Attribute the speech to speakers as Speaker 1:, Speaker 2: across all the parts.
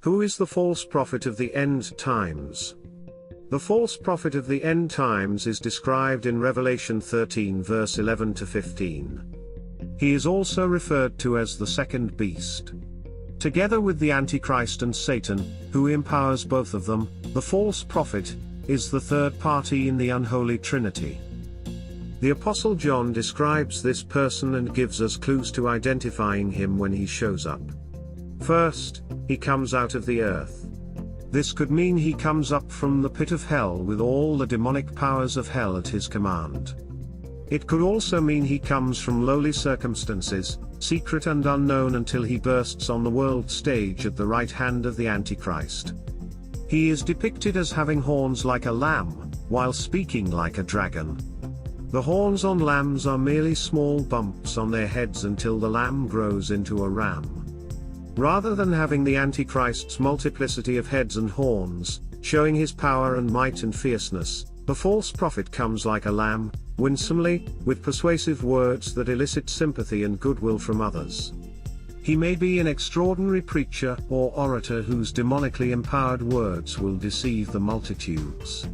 Speaker 1: Who is the false prophet of the end times? The false prophet of the end times is described in Revelation 13 verse 11 to 15. He is also referred to as the second beast. Together with the Antichrist and Satan, who empowers both of them, the false prophet is the third party in the unholy trinity. The Apostle John describes this person and gives us clues to identifying him when he shows up. First, he comes out of the earth. This could mean he comes up from the pit of hell with all the demonic powers of hell at his command. It could also mean he comes from lowly circumstances, secret and unknown, until he bursts on the world stage at the right hand of the Antichrist. He is depicted as having horns like a lamb, while speaking like a dragon. The horns on lambs are merely small bumps on their heads until the lamb grows into a ram. Rather than having the Antichrist's multiplicity of heads and horns, showing his power and might and fierceness, the false prophet comes like a lamb, winsomely, with persuasive words that elicit sympathy and goodwill from others. He may be an extraordinary preacher or orator whose demonically empowered words will deceive the multitudes.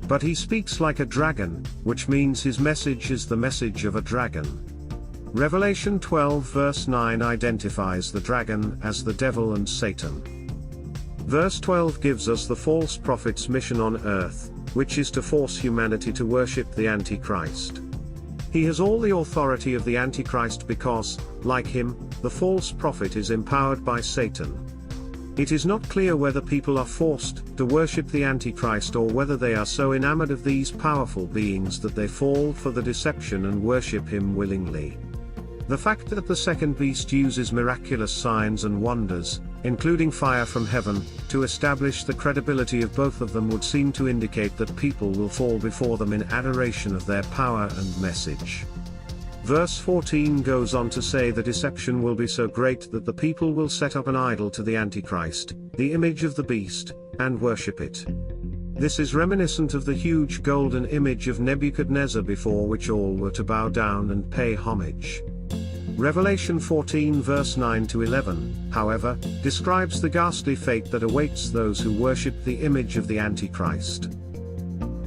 Speaker 1: But he speaks like a dragon, which means his message is the message of a dragon. Revelation 12 verse 9 identifies the dragon as the devil and Satan. Verse 12 gives us the false prophet's mission on earth, which is to force humanity to worship the Antichrist. He has all the authority of the Antichrist because, like him, the false prophet is empowered by Satan. It is not clear whether people are forced to worship the Antichrist or whether they are so enamored of these powerful beings that they fall for the deception and worship him willingly. The fact that the second beast uses miraculous signs and wonders, including fire from heaven, to establish the credibility of both of them would seem to indicate that people will fall before them in adoration of their power and message. Verse 14 goes on to say the deception will be so great that the people will set up an idol to the Antichrist, the image of the beast, and worship it. This is reminiscent of the huge golden image of Nebuchadnezzar before which all were to bow down and pay homage. Revelation 14 verse 9 to 11, however, describes the ghastly fate that awaits those who worship the image of the Antichrist.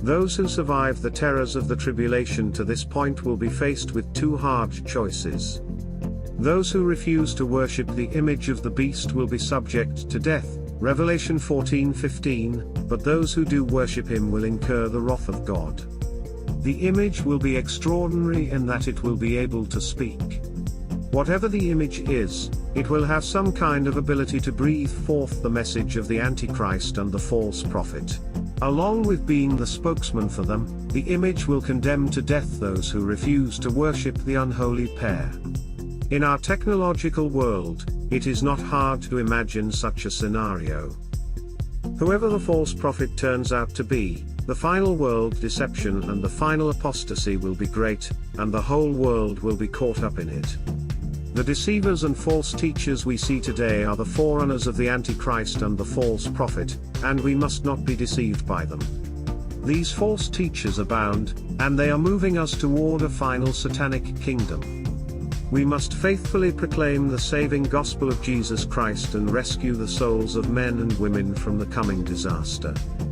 Speaker 1: Those who survive the terrors of the tribulation to this point will be faced with two hard choices. Those who refuse to worship the image of the beast will be subject to death, Revelation 14:15, but those who do worship him will incur the wrath of God. The image will be extraordinary in that it will be able to speak. Whatever the image is, it will have some kind of ability to breathe forth the message of the Antichrist and the false prophet. Along with being the spokesman for them, the image will condemn to death those who refuse to worship the unholy pair. In our technological world, it is not hard to imagine such a scenario. Whoever the false prophet turns out to be, the final world deception and the final apostasy will be great, and the whole world will be caught up in it. The deceivers and false teachers we see today are the forerunners of the Antichrist and the false prophet, and we must not be deceived by them. These false teachers abound, and they are moving us toward a final satanic kingdom. We must faithfully proclaim the saving gospel of Jesus Christ and rescue the souls of men and women from the coming disaster.